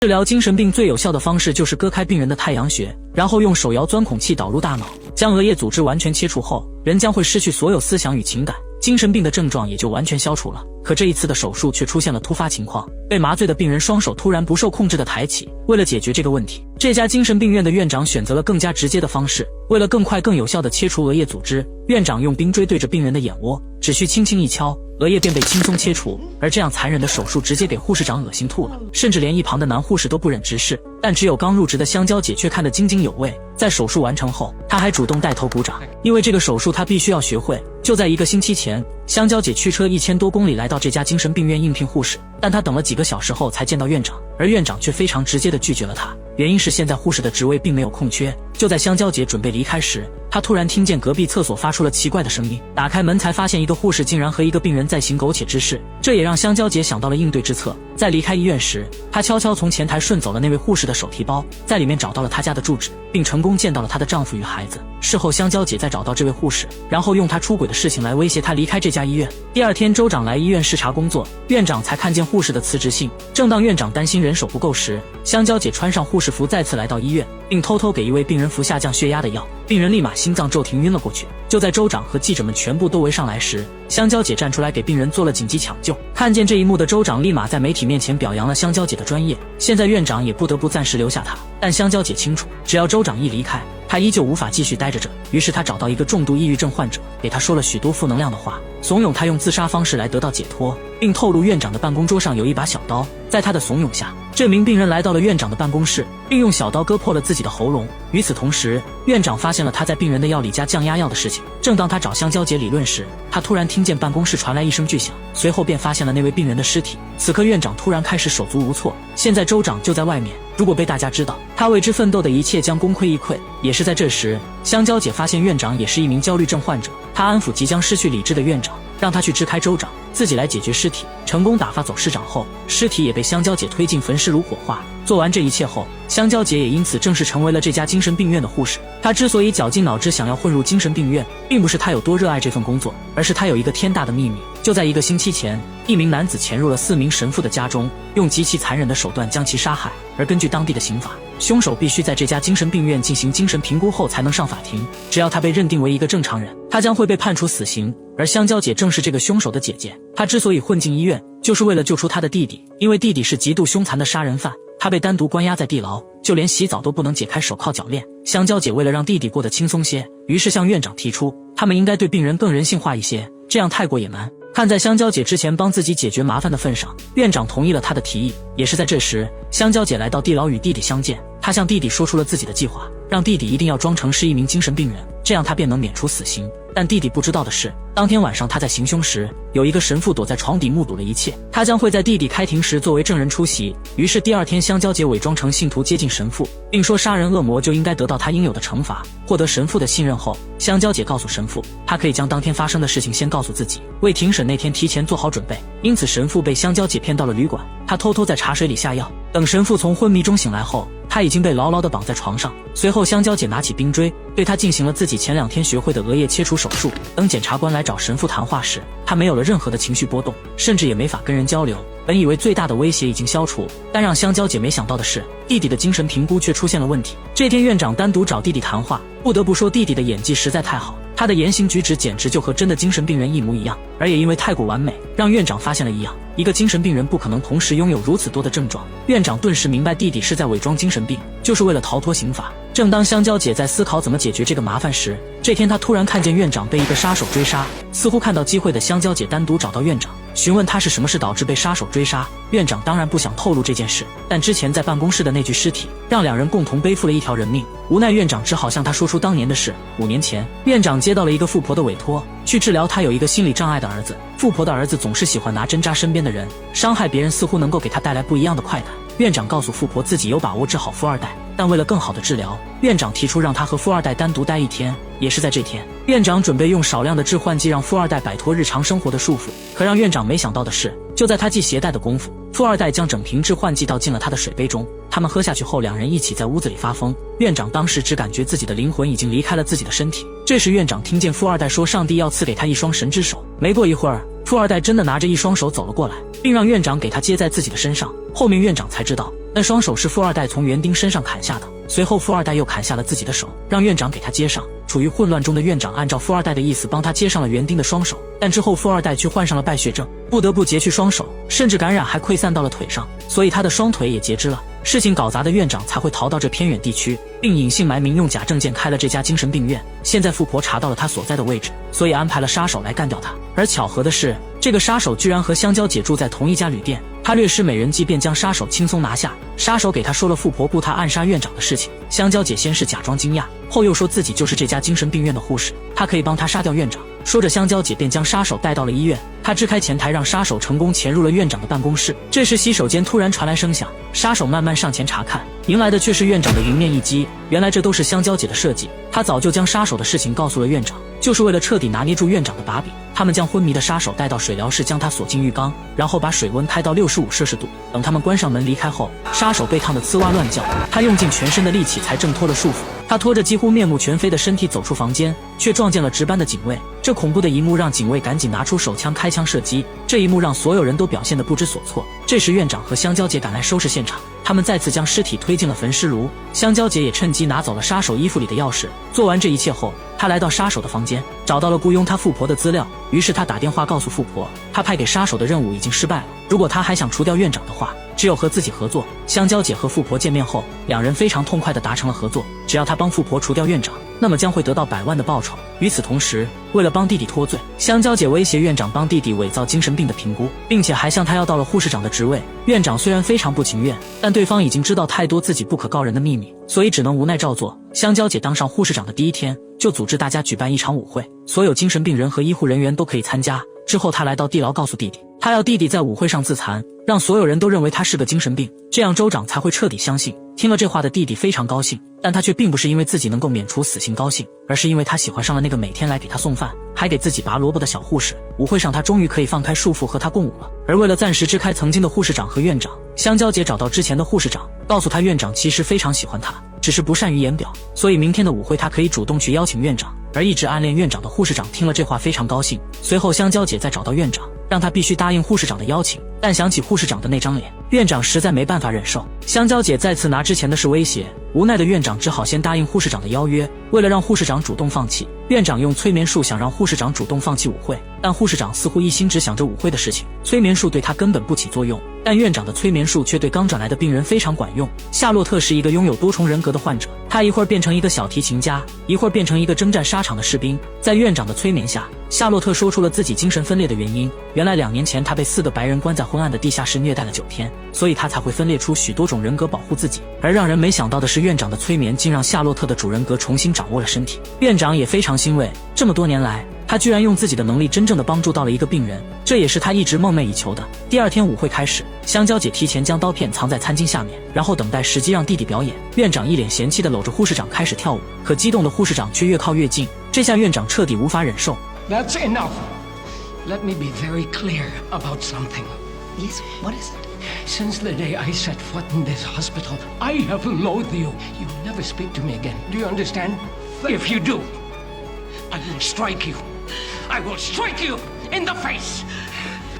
治疗精神病最有效的方式就是割开病人的太阳穴，然后用手摇钻孔器导入大脑，将额叶组织完全切除后，人将会失去所有思想与情感，精神病的症状也就完全消除了。可这一次的手术却出现了突发情况，被麻醉的病人双手突然不受控制地抬起。为了解决这个问题，这家精神病院的院长选择了更加直接的方式，为了更快更有效地切除额叶组织，院长用冰锥对着病人的眼窝，只需轻轻一敲，额叶便被轻松切除。而这样残忍的手术直接给护士长恶心吐了，甚至连一旁的男护士都不忍直视。但只有刚入职的香蕉姐却看得津津有味，在手术完成后，她还主动带头鼓掌，因为这个手术她必须要学会。就在1个星期前，香蕉姐驱车1000多公里来到这家精神病院应聘护士，但她等了几个小时后才见到院长，而院长却非常直接地拒绝了她。原因是现在护士的职位并没有空缺。就在香蕉姐准备离开时，她突然听见隔壁厕所发出了奇怪的声音，打开门才发现一个护士竟然和一个病人在行苟且之事，这也让香蕉姐想到了应对之策。在离开医院时，她悄悄从前台顺走了那位护士的手提包，在里面找到了她家的住址，并成功见到了她的丈夫与孩子。事后香蕉姐再找到这位护士，然后用她出轨的事情来威胁她离开这家医院。第二天州长来医院视察工作，院长才看见护士的辞职信。正当院长担心人手不够时，香蕉姐穿上护士服再次来到医院，并偷偷给一位病人服下降血压的药，病人立马心脏骤停晕了过去。就在州长和记者们全部都围上来时，香蕉姐站出来给病人做了紧急抢救。看见这一幕的州长立马在媒体面前表扬了香蕉姐的专业，现在院长也不得不暂时留下她，但香蕉姐清楚，只要州长一离开，她依旧无法继续待着这。于是她找到一个重度抑郁症患者，给他说了许多负能量的话，怂恿他用自杀方式来得到解脱，并透露院长的办公桌上有一把小刀。在他的怂恿下，这名病人来到了院长的办公室，并用小刀割破了自己的喉咙。与此同时，院长发现了他在病人的药里加降压药的事情。正当他找香蕉姐理论时，他突然听见办公室传来一声巨响，随后便发现了那位病人的尸体。此刻院长突然开始手足无措，现在州长就在外面，如果被大家知道，他为之奋斗的一切将功亏一篑。也是在这时，香蕉姐发现院长也是一名焦虑症患者，她安抚即将失去理智的院长，让他去支开州长，自己来解决尸体。成功打发走市长后，尸体也被香蕉姐推进焚尸炉火化。做完这一切后，香蕉姐也因此正式成为了这家精神病院的护士。她之所以绞尽脑汁想要混入精神病院，并不是她有多热爱这份工作，而是她有一个天大的秘密。就在1个星期前，一名男子潜入了4名神父的家中，用极其残忍的手段将其杀害。而根据当地的刑法，凶手必须在这家精神病院进行精神评估后才能上法庭。只要他被认定为一个正常人，他将会被判处死刑。而香蕉姐正是这个凶手的姐姐，她之所以混进医院，就是为了救出她的弟弟，因为弟弟是极度凶残的杀人犯，他被单独关押在地牢，就连洗澡都不能解开手铐脚链。香蕉姐为了让弟弟过得轻松些，于是向院长提出，他们应该对病人更人性化一些，这样太过野蛮。看在香蕉姐之前帮自己解决麻烦的份上，院长同意了她的提议。也是在这时，香蕉姐来到地牢与弟弟相见，她向弟弟说出了自己的计划，让弟弟一定要装成是一名精神病人，这样他便能免除死刑。但弟弟不知道的是，当天晚上他在行凶时，有一个神父躲在床底目睹了一切，他将会在弟弟开庭时作为证人出席。于是第二天，香蕉姐伪装成信徒接近神父，并说杀人恶魔就应该得到他应有的惩罚。获得神父的信任后，香蕉姐告诉神父，她可以将当天发生的事情先告诉自己，为庭审那天提前做好准备。因此神父被香蕉姐骗到了旅馆，他偷偷在茶水里下药，等神父从昏迷中醒来后，他已经被牢牢地绑在床上。随后香蕉姐拿起冰锥，对他进行了自己前2天学会的额叶切除手术。等检察官来找神父谈话时，他没有了任何的情绪波动，甚至也没法跟人交流。本以为最大的威胁已经消除，但让香蕉姐没想到的是，弟弟的精神评估却出现了问题。这天院长单独找弟弟谈话，不得不说弟弟的演技实在太好，他的言行举止简直就和真的精神病人一模一样。而也因为太过完美，让院长发现了异样，一个精神病人不可能同时拥有如此多的症状。院长顿时明白弟弟是在伪装精神病，就是为了逃脱刑罚。正当香蕉姐在思考怎么解决这个麻烦时，这天她突然看见院长被一个杀手追杀。似乎看到机会的香蕉姐单独找到院长，询问他是什么事导致被杀手追杀。院长当然不想透露这件事，但之前在办公室的那具尸体让两人共同背负了一条人命。无奈院长只好向他说出当年的事。5年前，院长接到了一个富婆的委托，去治疗他有一个心理障碍的儿子。富婆的儿子总是喜欢拿针扎身边的人，伤害别人似乎能够给他带来不一样的快感。院长告诉富婆自己有把握治好富二代，但为了更好的治疗，院长提出让他和富二代单独待1天。也是在这天，院长准备用少量的致幻剂让富二代摆脱日常生活的束缚。可让院长没想到的是，就在他系鞋带的功夫，富二代将整瓶致幻剂倒进了他的水杯中。他们喝下去后，两人一起在屋子里发疯。院长当时只感觉自己的灵魂已经离开了自己的身体。这时院长听见富二代说上帝要赐给他一双神之手。没过一会儿，富二代真的拿着一双手走了过来，并让院长给他接在自己的身上。后面院长才知道，那双手是富二代从园丁身上砍下的。随后富二代又砍下了自己的手，让院长给他接上。处于混乱中的院长按照富二代的意思帮他接上了园丁的双手，但之后富二代却患上了败血症，不得不截去双手，甚至感染还溃散到了腿上，所以他的双腿也截肢了。事情搞砸的院长才会逃到这偏远地区，并隐姓埋名用假证件开了这家精神病院。现在富婆查到了他所在的位置，所以安排了杀手来干掉他。而巧合的是，这个杀手居然和香蕉姐住在同一家旅店。他略施美人计便将杀手轻松拿下。杀手给他说了富婆雇他暗杀院长的事情。香蕉姐先是假装惊讶，后又说自己就是这家精神病院的护士，她可以帮他杀掉院长。说着，香蕉姐便将杀手带到了医院。她支开前台，让杀手成功潜入了院长的办公室。这时洗手间突然传来声响，杀手慢慢上前查看，迎来的却是院长的迎面一击。原来这都是香蕉姐的设计，她早就将杀手的事情告诉了院长，就是为了彻底拿捏住院长的把柄。他们将昏迷的杀手带到水疗室，将他锁进浴缸，然后把水温开到65摄氏度。等他们关上门离开后，杀手被烫得呲哇乱叫，他用尽全身的力气才挣脱了束缚。他拖着几乎面目全非的身体走出房间，却撞见了值班的警卫。这恐怖的一幕让警卫赶紧拿出手枪开枪射击，这一幕让所有人都表现得不知所措。这时院长和香蕉姐赶来收拾现场，他们再次将尸体推进了焚尸炉。香蕉姐也趁机拿走了杀手衣服里的钥匙。做完这一切后，他来到杀手的房间，找到了雇佣他富婆的资料。于是他打电话告诉富婆，他派给杀手的任务已经失败了，如果他还想除掉院长的话，只有和自己合作。香蕉姐和富婆见面后，两人非常痛快地达成了合作，只要他帮富婆除掉院长，那么将会得到100万的报酬。与此同时，为了帮弟弟脱罪，香蕉姐威胁院长帮弟弟伪造精神病的评估，并且还向他要到了护士长的职位。院长虽然非常不情愿，但对方已经知道太多自己不可告人的秘密，所以只能无奈照做。香蕉姐当上护士长的第一天，就组织大家举办一场舞会，所有精神病人和医护人员都可以参加。之后他来到地牢，告诉弟弟，他要弟弟在舞会上自残，让所有人都认为他是个精神病，这样州长才会彻底相信。听了这话的弟弟非常高兴，但他却并不是因为自己能够免除死刑高兴，而是因为他喜欢上了那个每天来给他送饭还给自己拔萝卜的小护士。舞会上他终于可以放开束缚和他共舞了。而为了暂时支开曾经的护士长和院长，香蕉姐找到之前的护士长，告诉他院长其实非常喜欢他，只是不善于言表，所以明天的舞会他可以主动去邀请院长。而一直暗恋院长的护士长听了这话非常高兴。随后香蕉姐再找到院长，让他必须答应护士长的邀请，但想起护士长的那张脸，院长实在没办法忍受。香蕉姐再次拿之前的事威胁，无奈的院长只好先答应护士长的邀约。为了让护士长主动放弃，院长用催眠术想让护士长主动放弃舞会，但护士长似乎一心只想着舞会的事情，催眠术对他根本不起作用。但院长的催眠术却对刚转来的病人非常管用。夏洛特是一个拥有多重人格的患者，他一会儿变成一个小提琴家，一会儿变成一个征战沙场的士兵。在院长的催眠下，夏洛特说出了自己精神分裂的原因。原来2年前他被4个白人关在昏暗的地下室虐待了9天，所以他才会分裂出许多种人格保护自己。而让人没想到的是，院长的催眠竟让夏洛特的主人格重新掌握了身体。院长也非常欣慰，这么多年来他居然用自己的能力真正的帮助到了一个病人，这也是他一直梦寐以求的。第二天舞会开始，香蕉姐提前将刀片藏在餐巾下面，然后等待时机让弟弟表演。院长一脸嫌弃地搂着护士长开始跳舞，可激动的护士长却越靠越近，这下院长彻底无法忍受。 That's enough. Let me be very clear about something. Yes, what is it? Since the day I set foot in this hospital, I have loathed you. You never speak to me again. Do you understand? If you do, I will strike you. I will strike you in the face.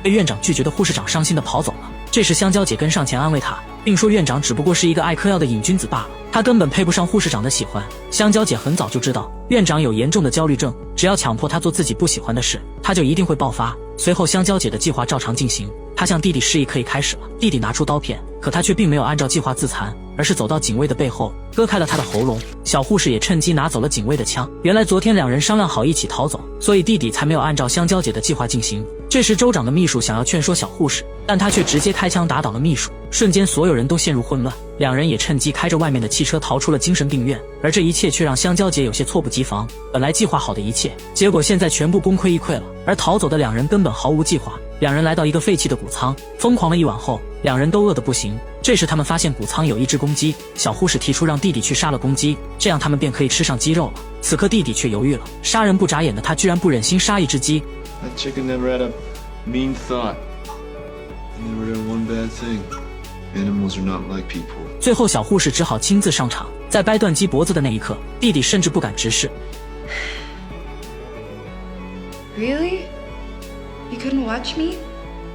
被院长拒绝的护士长伤心地跑走了。这时香蕉姐跟上前安慰他，并说院长只不过是一个爱嗑药的瘾君子罢了，他根本配不上护士长的喜欢。香蕉姐很早就知道院长有严重的焦虑症，只要强迫他做自己不喜欢的事，他就一定会爆发。随后香蕉姐的计划照常进行，她向弟弟示意可以开始了。弟弟拿出刀片，可他却并没有按照计划自残，而是走到警卫的背后割开了他的喉咙。小护士也趁机拿走了警卫的枪。原来昨天2人商量好一起逃走，所以弟弟才没有按照香蕉姐的计划进行。这时州长的秘书想要劝说小护士，但他却直接开枪打倒了秘书，瞬间所有人都陷入混乱。2人也趁机开着外面的汽车逃出了精神病院，而这一切却让香蕉姐有些猝不及防。本来计划好的一切，结果现在全部功亏一篑了。而逃走的2人根本毫无计划。2人来到一个废弃的谷仓，疯狂了一晚后，2人都饿得不行。这时他们发现谷仓有一只公鸡，小护士提出让弟弟去杀了公鸡，这样他们便可以吃上鸡肉了。此刻弟弟却犹豫了，杀人不眨眼的他居然不忍心杀一只鸡。That chicken never had a mean thought. He never did one bad thing. Animals are not like people. 最后小护士只好亲自上场，在掰断鸡脖子的那一刻，弟弟甚至不敢直视。Really? You couldn't watch me?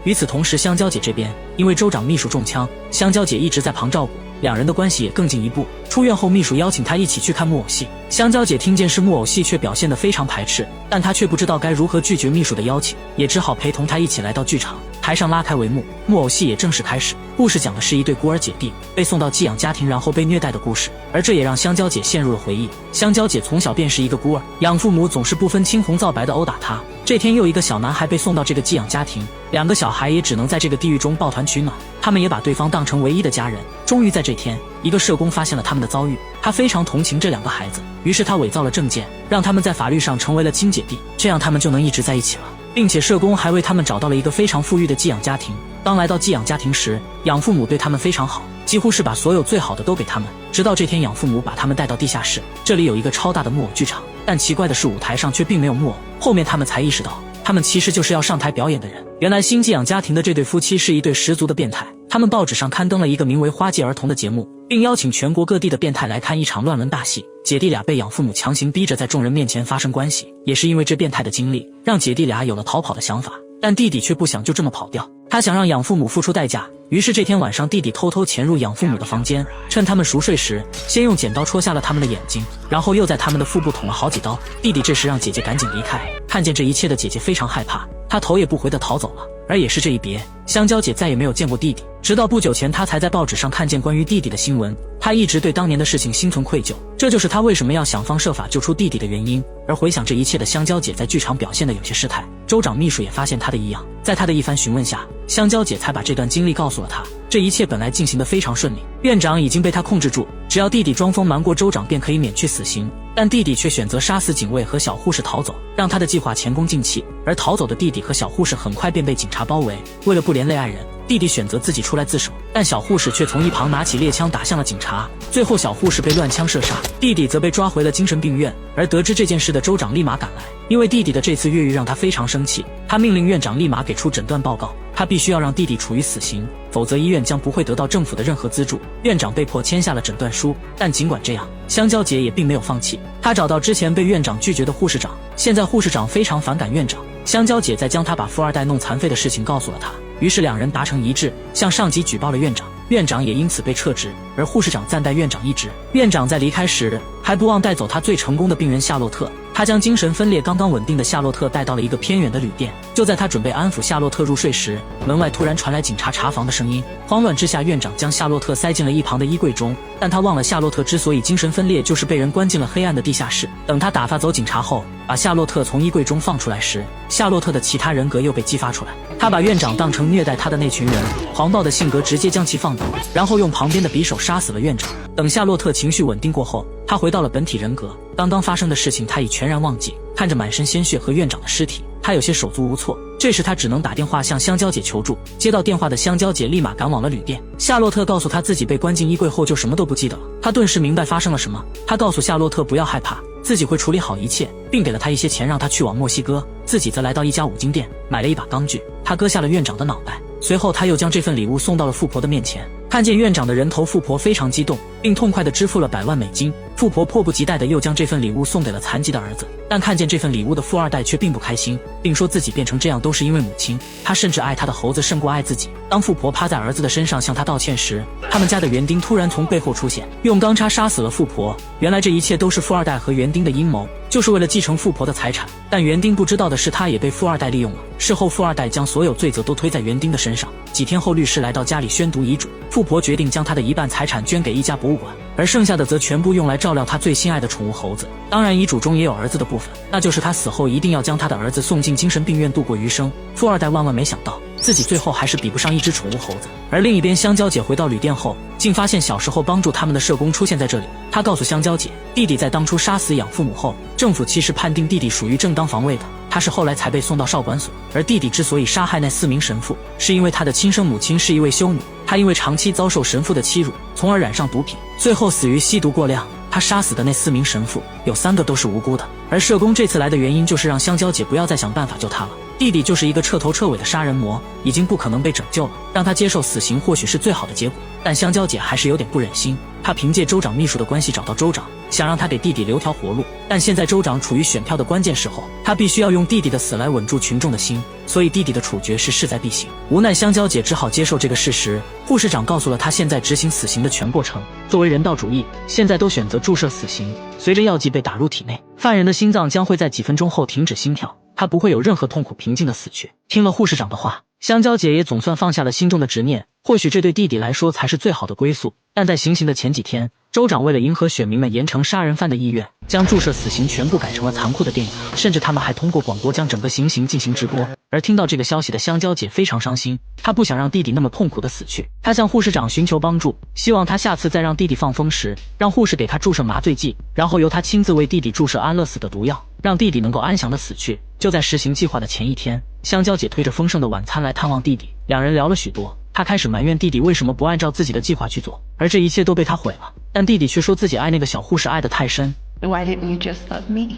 与此同时，香蕉姐这边因为州长秘书中枪，香蕉姐一直在旁照顾，两人的关系也更进一步。出院后，秘书邀请她一起去看木偶戏，香蕉姐听见是木偶戏，却表现得非常排斥，但她却不知道该如何拒绝秘书的邀请，也只好陪同她一起来到剧场。台上拉开帷幕，木偶戏也正式开始。故事讲的是一对孤儿姐弟被送到寄养家庭，然后被虐待的故事，而这也让香蕉姐陷入了回忆。香蕉姐从小便是一个孤儿，养父母总是不分青红皂白的殴打她。这天又一个小男孩被送到这个寄养家庭，两个小孩也只能在这个地狱中抱团取暖，他们也把对方当成唯一的家人。终于在这天，一个社工发现了他们的遭遇，他非常同情这两个孩子，于是他伪造了证件，让他们在法律上成为了亲姐弟，这样他们就能一直在一起了。并且社工还为他们找到了一个非常富裕的寄养家庭。当来到寄养家庭时，养父母对他们非常好，几乎是把所有最好的都给他们。直到这天，养父母把他们带到地下室，这里有一个超大的木偶剧场，但奇怪的是舞台上却并没有木偶。后面他们才意识到，他们其实就是要上台表演的人。原来新寄养家庭的这对夫妻是一对十足的变态，他们报纸上刊登了一个名为《花季儿童》的节目，并邀请全国各地的变态来看一场乱伦大戏。姐弟俩被养父母强行逼着在众人面前发生关系，也是因为这变态的经历，让姐弟俩有了逃跑的想法。但弟弟却不想就这么跑掉，他想让养父母付出代价。于是这天晚上，弟弟偷偷潜入养父母的房间，趁他们熟睡时，先用剪刀戳下了他们的眼睛，然后又在他们的腹部捅了好几刀。弟弟这时让姐姐赶紧离开，看见这一切的姐姐非常害怕，她头也不回地逃走了。而也是这一别，香蕉姐再也没有见过弟弟，直到不久前她才在报纸上看见关于弟弟的新闻。她一直对当年的事情心存愧疚，这就是她为什么要想方设法救出弟弟的原因。而回想这一切的香蕉姐在剧场表现得有些失态，州长秘书也发现她的异样，在她的一番询问下，香蕉姐才把这段经历告诉了她。这一切本来进行得非常顺利，院长已经被她控制住，只要弟弟装疯瞒过州长便可以免去死刑，但弟弟却选择杀死警卫和小护士逃走，让他的计划前功尽弃。而逃走的弟弟和小护士很快便被警察包围，为了不连累爱人，弟弟选择自己出来自首，但小护士却从一旁拿起猎枪打向了警察，最后小护士被乱枪射杀，弟弟则被抓回了精神病院。而得知这件事的州长立马赶来，因为弟弟的这次越狱让他非常生气，他命令院长立马给出诊断报告，他必须要让弟弟处于死刑，否则医院将不会得到政府的任何资助。院长被迫签下了诊断书，但尽管这样，香蕉姐也并没有放弃，她找到之前被院长拒绝的护士长，现在护士长非常反感院长，香蕉姐在将他把富二代弄残废的事情告诉了他，于是两人达成一致，向上级举报了院长，院长也因此被撤职，而护士长暂代院长一职。院长在离开时还不忘带走他最成功的病人夏洛特，他将精神分裂刚刚稳定的夏洛特带到了一个偏远的旅店，就在他准备安抚夏洛特入睡时，门外突然传来警察查房的声音。慌乱之下，院长将夏洛特塞进了一旁的衣柜中，但他忘了夏洛特之所以精神分裂，就是被人关进了黑暗的地下室。等他打发走警察后，把夏洛特从衣柜中放出来时，夏洛特的其他人格又被激发出来，他把院长当成虐待他的那群人，狂暴的性格直接将其放倒，然后用旁边的匕首杀死了院长。等夏洛特情绪稳定过后，他回到了本体人格，刚刚发生的事情他已全然忘记，看着满身鲜血和院长的尸体，他有些手足无措。这时他只能打电话向香蕉姐求助，接到电话的香蕉姐立马赶往了旅店。夏洛特告诉他自己被关进衣柜后就什么都不记得了，他顿时明白发生了什么。他告诉夏洛特不要害怕，自己会处理好一切，并给了他一些钱让他去往墨西哥，自己则来到一家五金店买了一把钢锯，他割下了院长的脑袋。随后他又将这份礼物送到了富婆的面前，看见院长的人头，富婆非常激动，并痛快地支付了100万美金。富婆迫不及待地又将这份礼物送给了残疾的儿子，但看见这份礼物的富二代却并不开心，并说自己变成这样都是因为母亲，他甚至爱他的猴子胜过爱自己。当富婆趴在儿子的身上向他道歉时，他们家的园丁突然从背后出现，用钢叉杀死了富婆。原来这一切都是富二代和园丁的阴谋，就是为了继承富婆的财产，但园丁不知道的是他也被富二代利用了。事后富二代将所有罪责都推在园丁的身上。几天后，律师来到家里宣读遗嘱，富婆决定将他的一半财产捐给一家博物馆，而剩下的则全部用来照料他最心爱的宠物猴子。当然遗嘱中也有儿子的部分，那就是他死后一定要将他的儿子送进精神病院度过余生。富二代万万没想到，自己最后还是比不上一只宠物猴子。而另一边，香蕉姐回到旅店后，竟发现小时候帮助他们的社工出现在这里。他告诉香蕉姐，弟弟在当初杀死养父母后，政府其实判定弟弟属于正当防卫的，他是后来才被送到少管所。而弟弟之所以杀害那4名神父，是因为他的亲生母亲是一位修女，他因为长期遭受神父的欺辱，从而染上毒品，最后死于吸毒过量。他杀死的那4名神父，有3个都是无辜的。而社工这次来的原因就是让香蕉姐不要再想办法救他了，弟弟就是一个彻头彻尾的杀人魔，已经不可能被拯救了，让他接受死刑或许是最好的结果。但香蕉姐还是有点不忍心，他凭借州长秘书的关系找到州长，想让他给弟弟留条活路。但现在州长处于选票的关键时候，他必须要用弟弟的死来稳住群众的心，所以弟弟的处决是势在必行。无奈香蕉姐只好接受这个事实。护士长告诉了他现在执行死刑的全过程。作为人道主义，现在都选择注射死刑。随着药剂被打入体内，犯人的心脏将会在几分钟后停止心跳，他不会有任何痛苦，平静的死去。听了护士长的话，香蕉姐也总算放下了心中的执念，或许这对弟弟来说才是最好的归宿。但在行刑的前几天，州长为了迎合选民们严惩杀人犯的意愿，将注射死刑全部改成了残酷的电影，甚至他们还通过广播将整个行刑进行直播。而听到这个消息的香蕉姐非常伤心，她不想让弟弟那么痛苦的死去。她向护士长寻求帮助，希望他下次再让弟弟放风时，让护士给他注射麻醉剂，然后由他亲自为弟弟注射安乐死的毒药，让弟弟能够安详的死去。就在实行计划的前一天，香蕉姐推着丰盛的晚餐来探望弟弟，两人聊了许多。她开始埋怨弟弟为什么不按照自己的计划去做，而这一切都被他毁了。但弟弟却说自己爱那个小护士爱得太深。 Why didn't you just love me?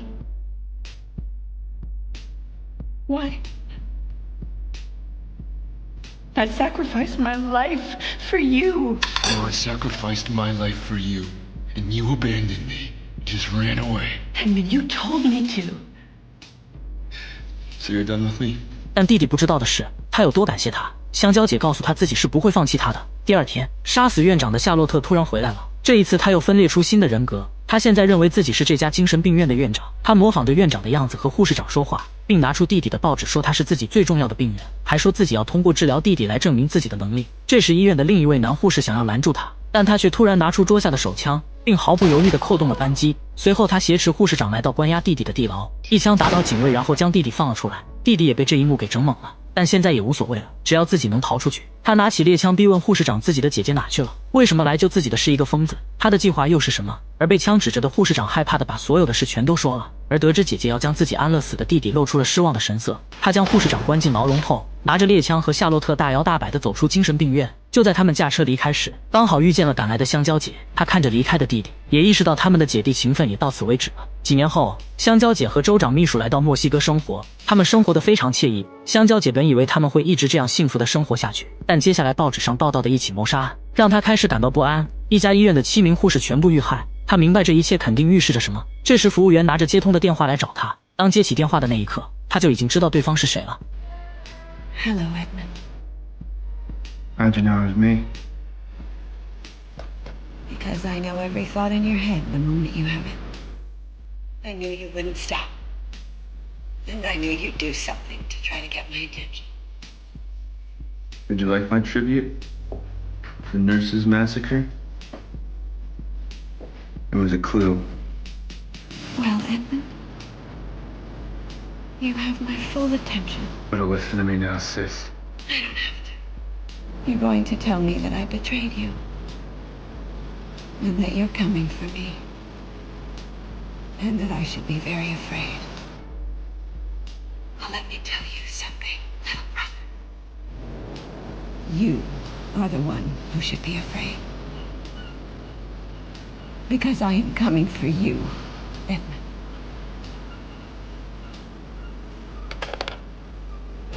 Why? I sacrificed my life for you. Oh, I sacrificed my life for you, and you abandoned me. Just ran away. Edmund, you told me to. So you're done with me? 但弟弟不知道的是，他有多感谢他。香蕉姐告诉他自己是不会放弃他的。第二天，杀死院长的夏洛特突然回来了，这一次他又分裂出新的人格。他现在认为自己是这家精神病院的院长，他模仿着院长的样子和护士长说话，并拿出弟弟的报纸说他是自己最重要的病人，还说自己要通过治疗弟弟来证明自己的能力。这时医院的另一位男护士想要拦住他，但他却突然拿出桌下的手枪，并毫不犹豫地扣动了扳机。随后他挟持护士长来到关押弟弟的地牢，一枪打倒警卫，然后将弟弟放了出来。弟弟也被这一幕给整懵了，但现在也无所谓了，只要自己能逃出去。他拿起猎枪逼问护士长自己的姐姐哪去了，为什么来救自己的是一个疯子，他的计划又是什么？而被枪指着的护士长害怕的把所有的事全都说了，而得知姐姐要将自己安乐死的弟弟露出了失望的神色。他将护士长关进牢笼后，拿着猎枪和夏洛特大摇大摆地走出精神病院。就在他们驾车离开时，刚好遇见了赶来的香蕉姐。他看着离开的弟弟，也意识到他们的姐弟情分也到此为止了。几年后，香蕉姐和州长秘书来到墨西哥生活，他们生活得非常惬意。香蕉姐本以为他们会一直这样幸福地生活下去，但接下来报纸上报道的一起谋杀案让她开始感到不安。一家医院的7名护士全部遇害，她明白这一切肯定预示着什么。这时服务员拿着接通的电话来找她，当接起电话的那一刻，她就已经知道对方是谁了。 Hello, Edmund. How'd you know it was me? Because I know every thought in your head the moment you have it. I knew you wouldn't stop. And I knew you'd do something to try to get my attention. Did you like my tribute? The nurses' massacre? It was a clue. Well, Edmund, you have my full attention. Better listen to me now, sis. I don't have to. You're going to tell me that I betrayed you. And that you're coming for me. And that I should be very afraid. Well, let me tell you something, little brother. You are the one who should be afraid. Because I am coming for you.